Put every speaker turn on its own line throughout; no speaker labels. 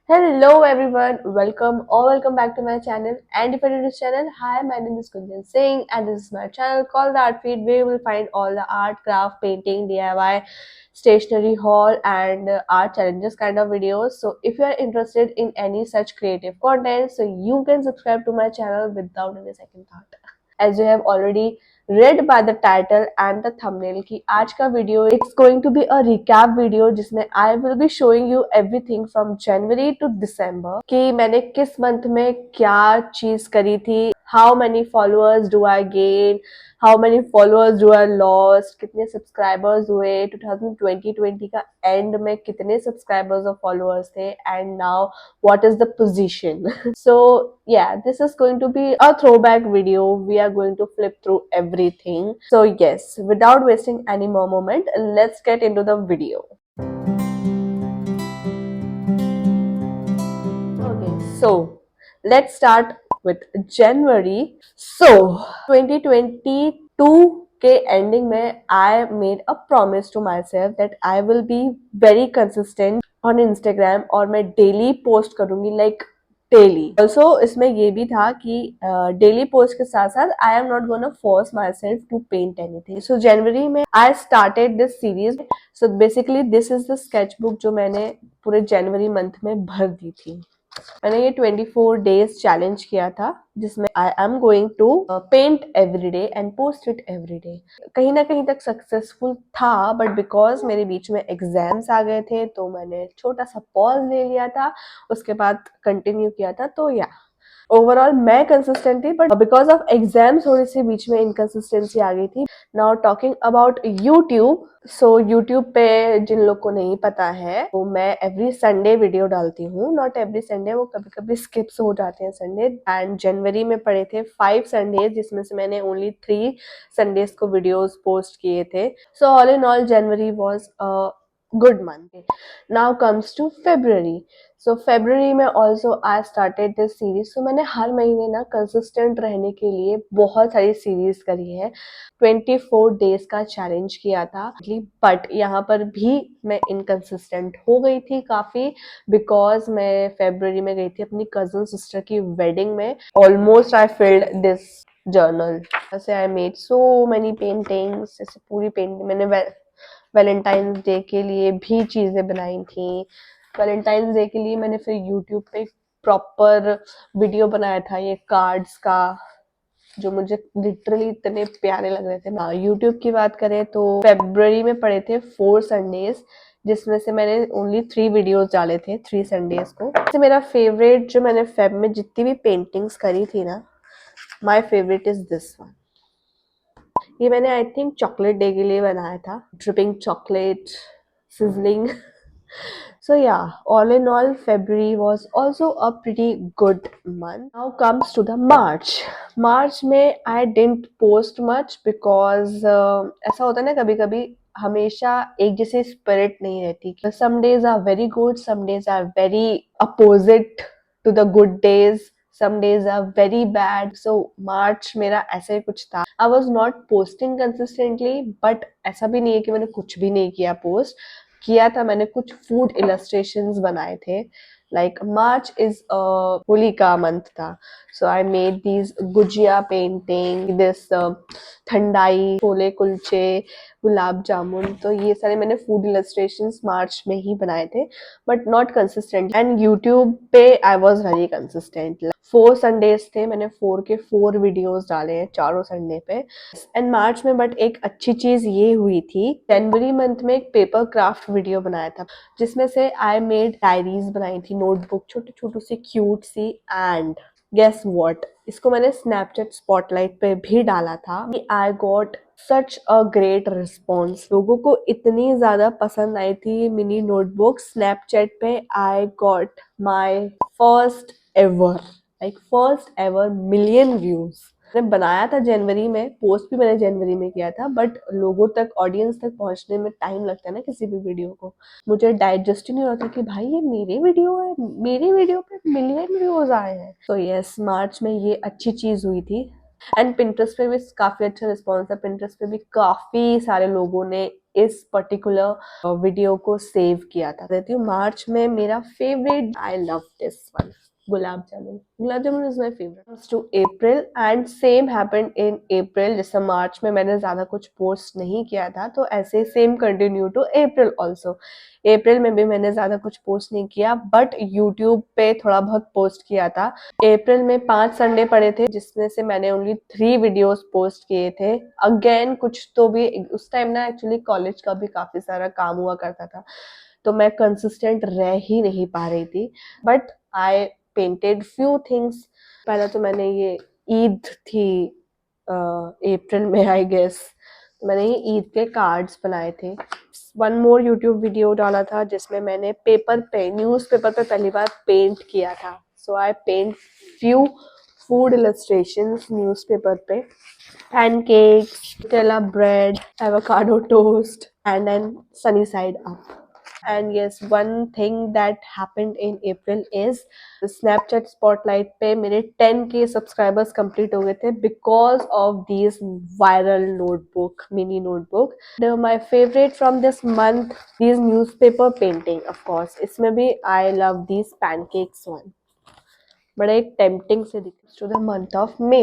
Hello everyone, welcome back to my channel. And if you're new to this channel, hi, my name is Kunjan Singh and this is my channel called The Art Feed where you will find all the art, craft, painting, DIY, stationery haul and art challenges kind of videos. So if you are interested in any such creative content, so you can subscribe to my channel without any second thought. As you have already read by the title and the thumbnail कि आज का video it's going to be a recap video जिसमें I will be showing you everything from January to December कि मैंने किस month में क्या चीज करी थी, how many followers do I gain, how many followers do I lost, कितने सब्सक्राइबर्स हुए 2020 का एंड में कितने सब्सक्राइबर्स और फॉलोअर्स थे and now what is the position. So yeah, this is going to be a throwback video. We are going to flip through everything. So yes, without wasting any more moment, let's get into the video. Okay, so let's start with January. So 2022 के ending में I made a promise to myself that I will be very consistent on Instagram और मैं daily post करूंगी like daily. Also इसमें ये भी था कि डेली पोस्ट के साथ साथ I am not gonna force myself to paint anything. So जनवरी में I started this series. So basically this is the sketchbook जो मैंने पूरे जनवरी मंथ में भर दी थी. मैंने ये 24 डेज चैलेंज किया था जिसमें I am going to paint every day and post it every day. कहीं ना कहीं तक सक्सेसफुल था बट बिकॉज मेरे बीच में एग्जाम्स आ गए थे तो मैंने छोटा सा पॉज ले लिया था, उसके बाद कंटिन्यू किया था. तो या ओवरऑल मैं कंसिस्टेंट थी बट बिकॉज ऑफ एग्जाम थोड़ी सी बीच में इनकंसिस्टेंसी आ गई थी. Now talking about YouTube. So YouTube पे जिन लोग को नहीं पता है तो मैं एवरी संडे वीडियो डालती हूँ. नॉट एवरी संडे, वो कभी कभी स्किप्स हो जाते हैं संडे. एंड जनवरी में पड़े थे 5 संडेज जिसमें से मैंने ओनली 3 संडेज को वीडियोस पोस्ट किए थे. So all in all January was a good month. Now comes to February. So February में also I started this series. So मैंने हर महीने ना कंसिस्टेंट रहने के लिए बहुत सारी सीरीज करी है. 24 डेज का चैलेंज किया था बट यहाँ पर भी मैं इनकंसिस्टेंट हो गई थी काफी बिकॉज मैं फेब्रुअरी में गई थी अपनी कजन सिस्टर की वेडिंग में. Almost I filled this journal. ऐसे I made so many paintings. जैसे पूरी पेंटिंग मैंने वैलेंटाइंस डे के लिए भी चीजें बनाई थी. वैलेंटाइंस डे के लिए मैंने फिर यूट्यूब पे प्रॉपर वीडियो बनाया था ये कार्ड्स का जो मुझे लिटरली इतने प्यारे लग रहे थे. हाँ, यूट्यूब की बात करें तो फेब्रुअरी में पड़े थे 4 संडेज जिसमें से मैंने ओनली 3 वीडियोस डाले थे 3 संडेज को. तो मेरा फेवरेट जो मैंने फेब में जितनी भी पेंटिंग्स करी थी ना, my favourite is this one. ये मैंने आई थिंक चॉकलेट डे के लिए बनाया था. Dripping chocolate, sizzling. So yeah, all in all, February was also a pretty good month. Now comes to the March. March में I didn't post much because ऐसा होता है ना कभी कभी हमेशा एक जैसी स्पिरिट नहीं रहती. Some days are very good, some days are very opposite to the good days. Some days are very bad. So March मेरा ऐसा ही कुछ था. I was not posting consistently, but ऐसा भी नहीं है कि मैंने कुछ भी नहीं किया पोस्ट. किया था मैंने कुछ फूड इलस्ट्रेशंस बनाए थे. लाइक मार्च इज होली का मंथ था. So I made these gujiya painting, this thandai, chole kulche, gulab jamun. तो ये सारे मैंने फूड इलस्ट्रेशंस मार्च में ही बनाए थे but not consistent. And YouTube पे I was very consistent. 4 Sundays थे, मैंने 4 के 4 वीडियोस डाले हैं चारों संडे पे. एंड मार्च में बट एक अच्छी चीज ये हुई थी, जनवरी मंथ में एक पेपर क्राफ्ट वीडियो बनाया था जिसमें से आई मेड डायरीज बनाई थी, नोटबुक छोटी छोटी सी क्यूट सी. एंड गेस व्हाट, इसको मैंने स्नैपचैट स्पॉटलाइट पे भी डाला था. I got such a great response. लोगों को इतनी ज्यादा पसंद आई थी मिनी नोटबुक. स्नैपचैट पे I got my first ever million views. मैंने बनाया था जनवरी में, पोस्ट भी मैंने जनवरी में किया था बट लोगों तक, ऑडियंस तक पहुंचने में टाइम लगता है ना किसी भी वीडियो को. मुझे डाइजेस्ट ही नहीं होता कि भाई ये मेरी वीडियो है, मेरी वीडियो पे मिलियन व्यूज आए हैं. तो यस, मार्च में ये अच्छी चीज हुई थी. एंड पिंटरेस्ट पे भी काफी अच्छा रिस्पॉन्स था. पिंटरेस्ट पे भी काफी सारे लोगों ने इस पर्टिकुलर वीडियो को सेव किया था। कहती हूँ मार्च में मेरा favourite, I love this one, gulab jamun. Gulab jamun is my favourite. To April and same happened in April. जैसे मार्च में मैंने ज्यादा कुछ पोस्ट नहीं किया था, तो ऐसे same continue to April also. April में भी मैंने ज्यादा कुछ पोस्ट नहीं किया, बट यूट्यूब पे थोड़ा बहुत पोस्ट किया था। अप्रैल में 5 संडे पड़े थे, जिसमें से मैंने ओनली 3 वीडियोस पोस्ट किए थे। अगेन कुछ तो भी उस टाइम ना एक्चुअली कॉलेज का भी काफी सारा काम हुआ करता था, तो मैं कंसिस्टेंट रह ही नहीं पा रही थी। But I painted few things. पहले तो मैंने ये ईद थी अप्रैल में आई गेस, तो मैंने ये ईद के कार्ड्स बनाए थे। वन मोर यूट्यूब वीडियो डाला था जिसमें मैंने पेपर पे, न्यूज़पेपर पे पहली बार पेंट किया था। So I paint few food illustrations newspaper पे, pancakes, Nutella bread, avocado toast, and then sunny side up. And yes, one thing that happened in April is the Snapchat spotlight पे मेरे 10K subscribers complete हो गए थे because of these viral notebook, mini notebook. My favorite from this month, these newspaper painting, of course. इसमें भी I love these pancakes one. बड़ा एक tempting से दिखे। To the month of May.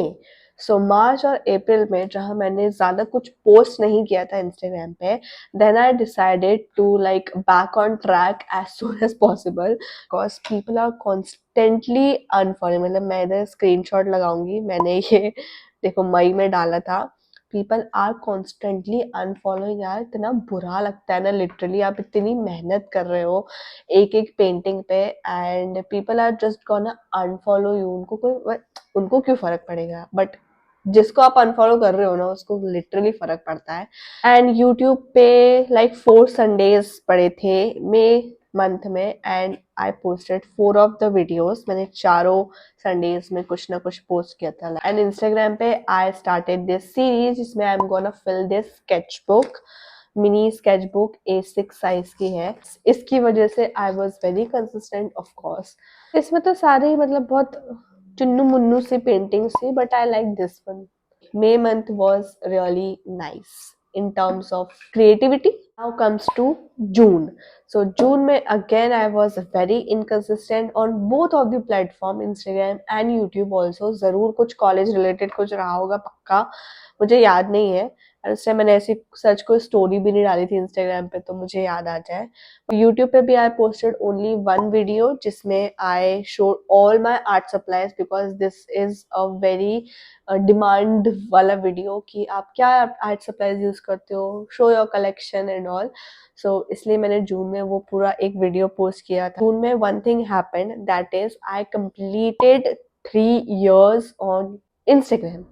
So March और अप्रैल में जहाँ मैंने ज्यादा कुछ पोस्ट नहीं किया था इंस्टाग्राम पे, then I decided to like back on track as soon as possible, because people are constantly unfollowing. मतलब मैं इधर स्क्रीनशॉट लगाऊंगी, मैंने ये देखो मई में डाला था, पीपल आर कॉन्स्टेंटली अनफॉलोइंग। यार इतना बुरा लगता है ना, लिटरली आप इतनी मेहनत कर रहे हो एक एक पेंटिंग पे, and people are just gonna unfollow you. उनको क्यों फर्क पड़ेगा, बट जिसको आप अनफॉलो कर रहे हो ना उसको लिटरली फर्क पड़ता है। एंड यूट्यूब पे लाइक 4 संडेज पड़े थे मई मंथ में, and I posted 4 of the videos. मैंने चारों संडेज में कुछ ना कुछ पोस्ट किया था। एंड इंस्टाग्राम पे आई स्टार्टेड दिस सीरीज जिसमें I am gonna fill this sketchbook, mini sketchbook A6 size की है। इसकी वजह से I was very consistent of course. इसमें तो सारे मतलब बहुत चुन्नू मुन्नू सी पेंटिंग्स थी, but I like this one. May month was really nice in terms of creativity. Now comes to June. So June में again I was very inconsistent on both of the platform, Instagram and YouTube also. जरूर कुछ college related कुछ रहा होगा पक्का, मुझे याद नहीं है। और उस टाइम मैंने ऐसी सच कोई स्टोरी भी नहीं डाली थी इंस्टाग्राम पे तो मुझे याद आ जाए। यूट्यूब पे भी आई पोस्टेड ओनली 1 वीडियो जिसमें I showed all my art supplies, because this is a very demand वाला वीडियो कि आप क्या आर्ट सप्लाईज यूज करते हो, show your collection and all. So इसलिए मैंने जून में वो पूरा एक वीडियो पोस्ट किया था। जून में one thing happened, that is I completed 3 years on Instagram.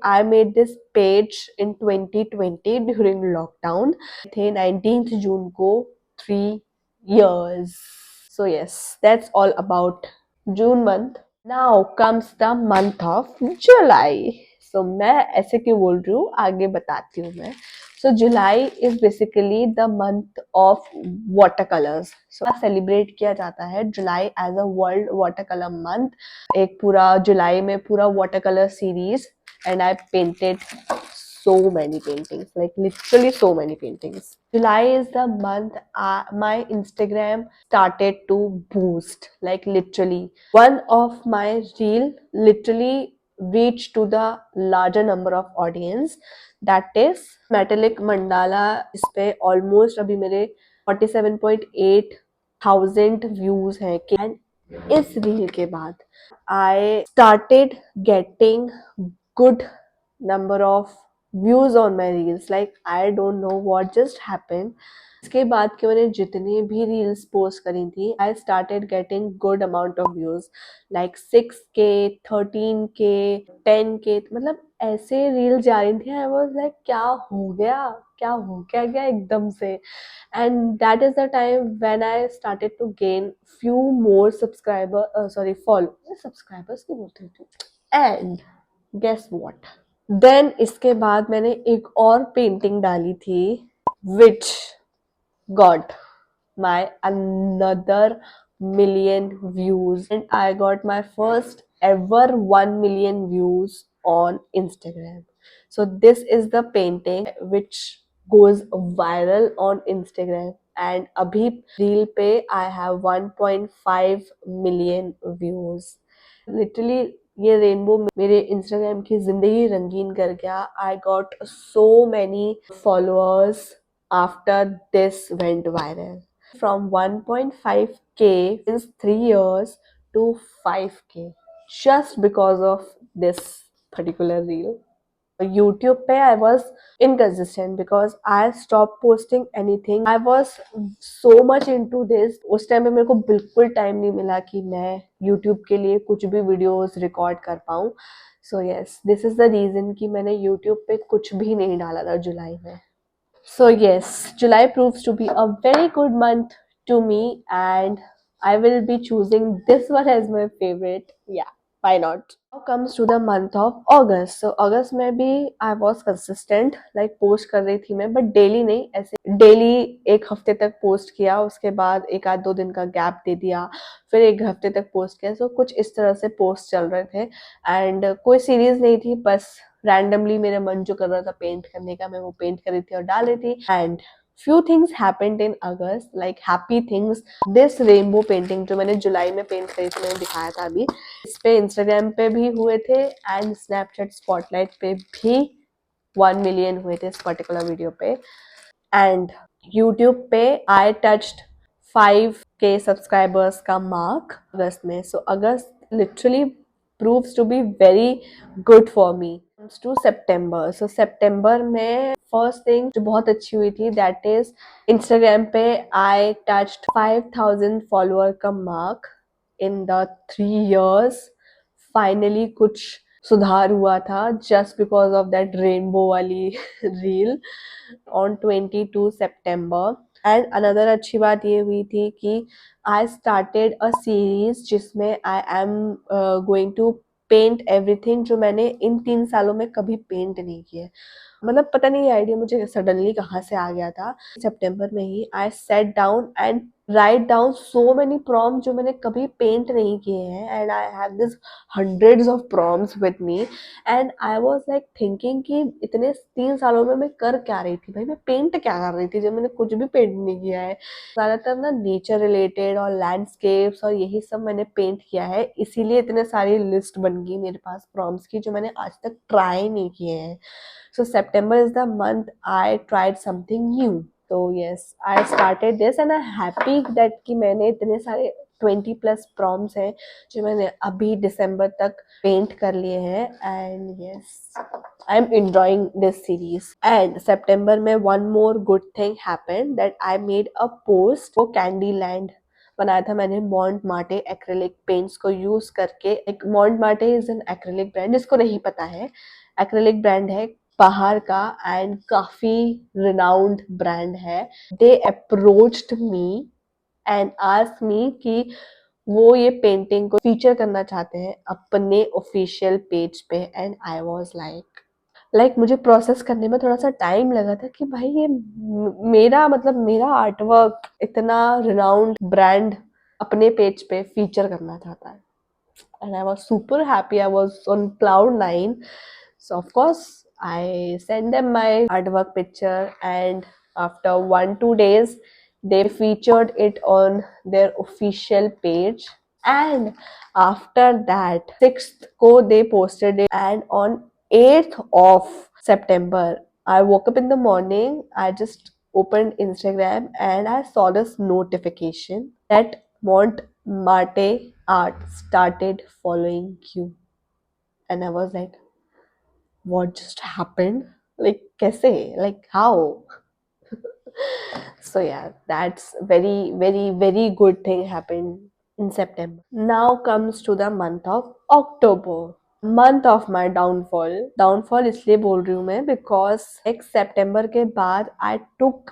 I made this page in 2020 during lockdown. थे 19th जून को 3 years. So yes, that's all about June month. Now comes the month of July. So मैं ऐसे क्यों बोल रही हूँ आगे बताती हूँ मैं। So July is basically the month of watercolors. So celebrate किया जाता है जुलाई as a world watercolor month. एक पूरा जुलाई में पूरा watercolor series, and I painted so many paintings, like literally so many paintings. July is the month my Instagram started to boost, like literally one of my reel literally reached to the larger number of audience, that is metallic mandala। इस पे almost अभी मेरे 47.8 thousand views हैं। And इस reel के बाद I started getting good number of views on my reels, like I don't know what just happened। इसके बाद के मैंने जितने भी रील्स पोस्ट करी थी, I started getting good amount of views, like 6K, 13K, 10K। मतलब ऐसे रील जा रही थी, I was like क्या हो गया, क्या हो गया एकदम से। and that is the time when I started to gain few more subscribers क्यों बोलते थे। and guess what, then इसके बाद मैंने एक और पेंटिंग डाली थी which got my another million views, and I got my first ever 1 million views on Instagram. So this is the painting which goes viral on Instagram and अभी reel पे I have 1.5 million views. Literally ये rainbow मेरे Instagram की जिंदगी रंगीन कर गया. I got so many followers after this went viral. From 1.5k since 3 years to 5k just because of this particular reel. YouTube पे I was inconsistent because I stopped posting anything. I was so much into this. उस time पे मेरे को बिल्कुल time नहीं मिला कि मैं YouTube के लिए कुछ भी वीडियोस रिकॉर्ड कर पाऊँ. So yes, this is the reason कि मैंने YouTube पे कुछ भी नहीं डाला था जुलाई में. So yes, July proves to be a very good month to me, and I will be choosing this one as my favorite. Yeah, why not? Now comes to the month of August. So August में भी I was consistent, like post कर रही थी मैं, but daily नहीं, ऐसे daily एक हफ्ते तक post किया, उसके बाद एक आध 2 दिन का gap दे दिया, फिर एक हफ्ते तक post किया. So कुछ इस तरह से post चल रहे थे, and कोई series नहीं थी, बस रैंडमली मेरा मन जो कर रहा था पेंट करने का, मैं वो पेंट कर रही थी और डाल रही थी. And few things happened in August, like happy things. This rainbow painting जो मैंने जुलाई में पेंट करी थी, मैंने दिखाया था अभी, इस पे इंस्टाग्राम पे भी हुए थे एंड स्नैपचैट स्पॉटलाइट पे भी 1 मिलियन हुए थे इस पर्टिकुलर वीडियो पे. एंड यूट्यूब पे आई टच्ड 5k सब्सक्राइबर्स का मार्क अगस्त में. सो अगस्त literally proves to be very good for me. Comes to September. So September में first thing जो बहुत अच्छी हुई थी, that is Instagram पे I touched 5,000 follower का mark in the 3 years. Finally कुछ सुधार हुआ था just because of that rainbow वाली reel on 22 September. And another अच्छी बात ये हुई थी कि आई स्टार्टेड अ सीरीज जिसमें I am going to paint everything जो मैंने इन 3 सालों में कभी पेंट नहीं किया. मतलब पता नहीं ये आइडिया मुझे सडनली कहाँ से आ गया था. सितंबर में ही I set down and write down so many prompt जो मैंने कभी पेंट नहीं किए हैं, and I have this hundreds of prompts with me. And I was like thinking कि इतने 3 सालों में मैं कर क्या रही थी भाई, मैं पेंट क्या कर रही थी जब मैंने कुछ भी पेंट नहीं किया है. ज़्यादातर ना नेचर रिलेटेड और लैंडस्केप्स और यही सब मैंने पेंट किया है, इसीलिए इतने सारी लिस्ट बन गई मेरे पास प्रॉम्प्ट्स की जो मैंने आज तक ट्राई नहीं किए हैं. So September is the month I tried something new. So yes, I started this and I'm happy that कि मैंने इतने सारे 20+ प्रॉम्प्ट्स हैं जो मैंने अभी दिसंबर तक पेंट कर लिए हैं. And yes, I am enjoying this series. And September में one more good thing happened that I made a post for Candyland. बनाया था मैंने मॉन्ट मार्टे एक्रेलिक पेंट्स को यूज करके. एक Mont Marte is an acrylic brand, जिसको नहीं पता है, एक्रेलिक ब्रांड है बाहर का एंड काफी रिनाउंड ब्रांड है. They approached me and asked me कि वो ये पेंटिंग को फीचर करना चाहते हैं अपने ऑफिशियल पेज पे. एंड आई वाज लाइक मुझे प्रोसेस करने में थोड़ा सा टाइम लगा था कि भाई ये मेरा मतलब मेरा आर्टवर्क इतना रिनाउंड ब्रांड अपने पेज पे फीचर करना चाहता है. and I was super happy. I was on cloud 9. So of course I sent them my artwork picture, and after 1-2 days they featured it on their official page. And after that 6th ko they posted it, and on 8th of September I woke up in the morning, I just opened Instagram and I saw this notification that Mont Marte Art started following you. And I was like, what just happened? Like, kaise? Like, how? So yeah, that's very, very, very good thing happened in September. Now comes to the month of October. Month of my downfall इसलिए बोल रही हूँ मैं because एक सितंबर के बाद आई टुक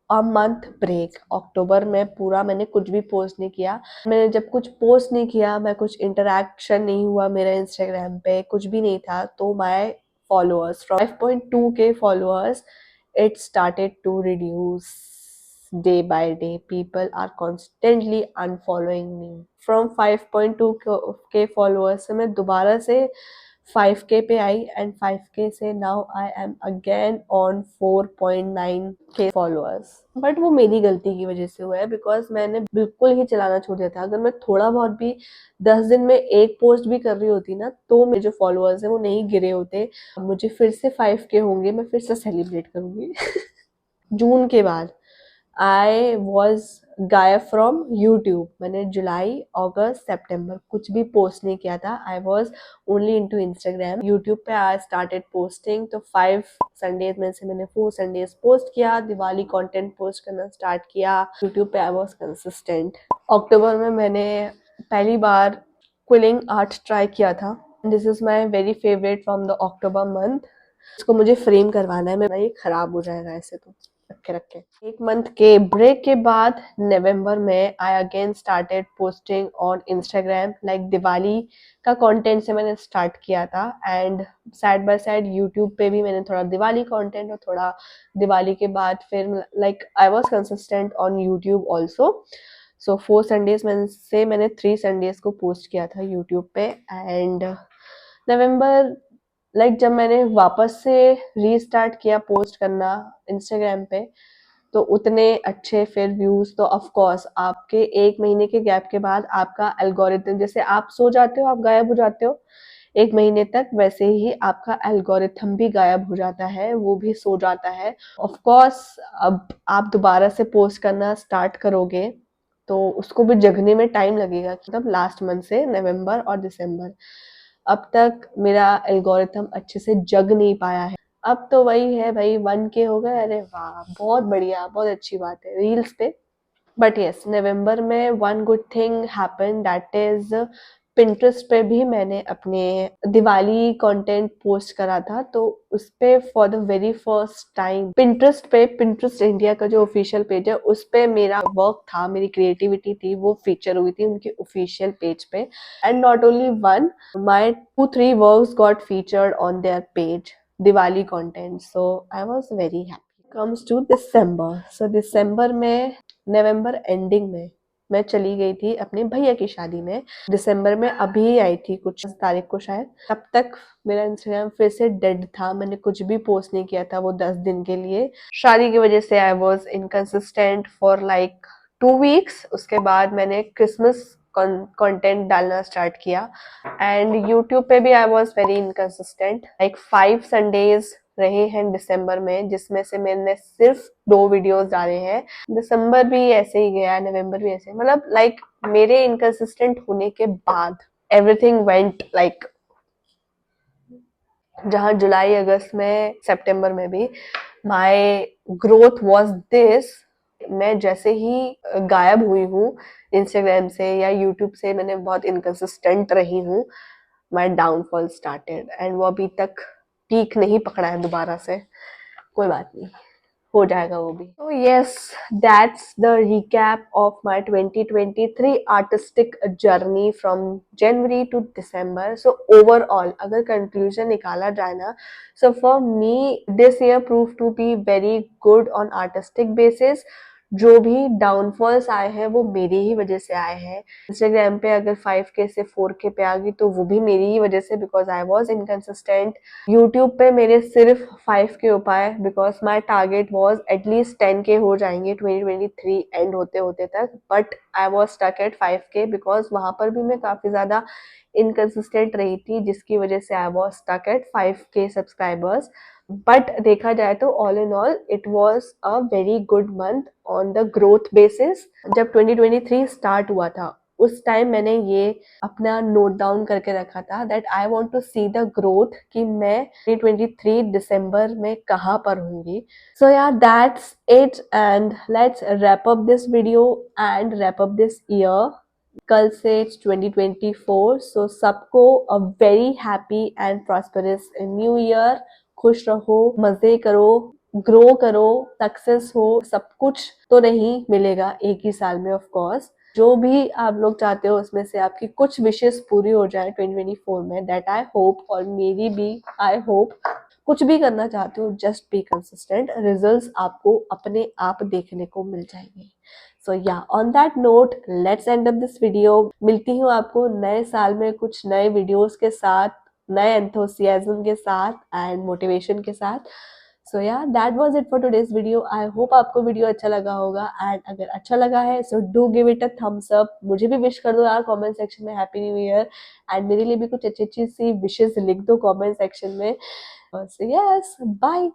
a month break. अक्टूबर में पूरा मैंने कुछ भी पोस्ट नहीं किया. मैंने जब कुछ पोस्ट नहीं किया, मैं कुछ इंटरेक्शन नहीं हुआ मेरा इंस्टाग्राम पे, कुछ भी नहीं था, तो my followers from 5.2k followers it started to reduce day by day. People are constantly unfollowing me. From 5.2k followers से मैं दोबारा से 5K पे आई एंड 5K से now I am again on 4.9K followers. But वो मेरी गलती की वजह से हुआ है बिकॉज मैंने बिल्कुल ही चलाना छोड़ दिया था। अगर मैं थोड़ा बहुत भी 10 दिन में एक पोस्ट भी कर रही होती ना तो मेरे जो फॉलोअर्स है वो नहीं गिरे होते। मुझे फिर से 5K होंगे, मैं फिर से सेलिब्रेट करूंगी। जून के बाद आई वॉज गायब फ्रॉम यूट्यूब। मैंने जुलाई अगस्त सितंबर कुछ भी पोस्ट नहीं किया था। I was only into Instagram. YouTube पे आई स्टार्टेड पोस्टिंग, तो 5 संडेज में से मैंने 4 संडेज पोस्ट किया, दिवाली कंटेंट पोस्ट करना स्टार्ट किया। यूट्यूब पे आई वॉज कंसिस्टेंट। अक्टूबर में मैंने पहली बार क्विलिंग आर्ट ट्राई किया था। This is my very favourite from the October month. इसको मुझे फ्रेम करवाना है, मेरा ये खराब हो जाएगा ऐसे तो रखे रखे। एक मंथ के ब्रेक के बाद नवंबर में I again started posting on Instagram. Like Diwali का कंटेंट से मैंने स्टार्ट किया था and side by side YouTube पे भी मैंने थोड़ा दिवाली कंटेंट और थोड़ा दिवाली के बाद फिर like I was consistent on YouTube also. So 4 Sundays में से मैंने 3 संडेज को पोस्ट किया था यूट्यूब पे। एंड नवंबर लाइक जब मैंने वापस से रीस्टार्ट किया पोस्ट करना इंस्टाग्राम पे तो उतने अच्छे फिर व्यूज। तो ऑफ कोर्स आपके 1 महीने के गैप के बाद आपका एल्गोरिथम, जैसे आप सो जाते हो आप गायब हो जाते हो 1 महीने तक, वैसे ही आपका एल्गोरिथम भी गायब हो जाता है, वो भी सो जाता है। ऑफ कोर्स अब आप दोबारा से पोस्ट करना स्टार्ट करोगे तो उसको भी जगने में टाइम लगेगा। मतलब लास्ट मंथ से नवंबर और दिसंबर अब तक मेरा एल्गोरिथम अच्छे से जग नहीं पाया है। अब तो वही है भाई, 1K हो गए, अरे वाह बहुत बढ़िया, बहुत अच्छी बात है रील्स पे। बट यस नवंबर में one good thing happen, that is Pinterest पे भी मैंने अपने दिवाली कंटेंट पोस्ट करा था। तो उस पे for the very first time Pinterest पे, पिंटरेस्ट इंडिया का जो ऑफिशियल पेज है उस पे मेरा वर्क था, मेरी क्रिएटिविटी थी, वो फीचर हुई थी उनके ऑफिशियल पेज पे। And not only one, my 2-3 works got featured on their page, Diwali content. So I was very happy. Comes to December. So December में नवंबर एंडिंग में मैं चली गई थी अपने भैया की शादी में। दिसंबर में अभी आई थी कुछ तारीख को शायद। तब तक मेरा इंस्टाग्राम फिर से डेड था, मैंने कुछ भी पोस्ट नहीं किया था वो 10 दिन के लिए। शादी की वजह से I was inconsistent for like 2 weeks. उसके बाद मैंने क्रिसमस कंटेंट डालना स्टार्ट किया एंड यूट्यूब पे भी आई was very inconsistent. Like 5 Sundays रहे हैं दिसंबर में जिसमें से मैंने सिर्फ 2 वीडियोस डाले हैं। दिसंबर भी ऐसे ही गया, नवंबर भी ऐसे, मतलब लाइक मेरे इनकंसिस्टेंट होने के बाद एवरीथिंग वेंट लाइक, जहां जुलाई अगस्त में सितंबर में भी माय ग्रोथ वाज दिस। मैं जैसे ही गायब हुई हूँ इंस्टाग्राम से या यूट्यूब से, मैंने बहुत इनकंसिस्टेंट रही हूँ, माय डाउनफॉल स्टार्टेड एंड वो अभी तक पीक नहीं पकड़ा है दोबारा से। कोई बात नहीं, हो जाएगा वो भी। तो yes, that's the recap of my 2023 artistic journey from January to December. So overall अगर कंक्लूजन निकाला जाए ना, so for me this year prove to be very good on artistic basis. जो भी डाउनफॉल्स आए हैं वो मेरी ही वजह से आए हैं। इंस्टाग्राम पे अगर 5K से 4K पे आ गई तो वो भी मेरी ही वजह से, because I was inconsistent. YouTube पे मेरे सिर्फ 5K हो पाए because my target was at least 10K हो जाएंगे 2023 एंड होते होते तक। But I was stuck at 5K because वहां पर भी मैं काफी ज्यादा इनकंसिस्टेंट रही थी जिसकी वजह से I was stuck at 5K subscribers. But देखा जाए तो all in all it was a very good month on the growth basis. जब 2023 स्टार्ट हुआ था उस टाइम मैंने ये अपना नोट डाउन करके रखा था that I want to see the growth कि मैं 2023 दिसंबर में कहाँ पर होंगी। सो या that's it and let's wrap up this video and wrap up this year. कल से 2024। सो सबको a very happy and prosperous new year. खुश रहो, मजे करो, ग्रो करो, सक्सेस हो। सब कुछ तो नहीं मिलेगा एक ही साल में ऑफ कोर्स। जो भी आप लोग चाहते हो उसमें से आपकी कुछ विशेष पूरी हो जाए 2024 में, दैट आई होप। और मेरी भी आई होप। कुछ भी करना चाहते हो जस्ट बी कंसिस्टेंट, रिजल्ट्स आपको अपने आप देखने को मिल जाएंगे। सो या on that note let's end up this video. मिलती हूँ आपको नए साल में कुछ नए वीडियोस के साथ। नए एंथुसियाज्म के साथ एंड मोटिवेशन के साथ. सो या that was it for today's video. I hope आपको वीडियो अच्छा लगा होगा, एंड अगर अच्छा लगा है so do give it a thumbs up. मुझे भी विश कर दो यार कमेंट सेक्शन में हैप्पी न्यू ईयर, एंड मेरे लिए भी कुछ अच्छी अच्छी सी विशेस लिख दो कमेंट सेक्शन में. So yes, bye.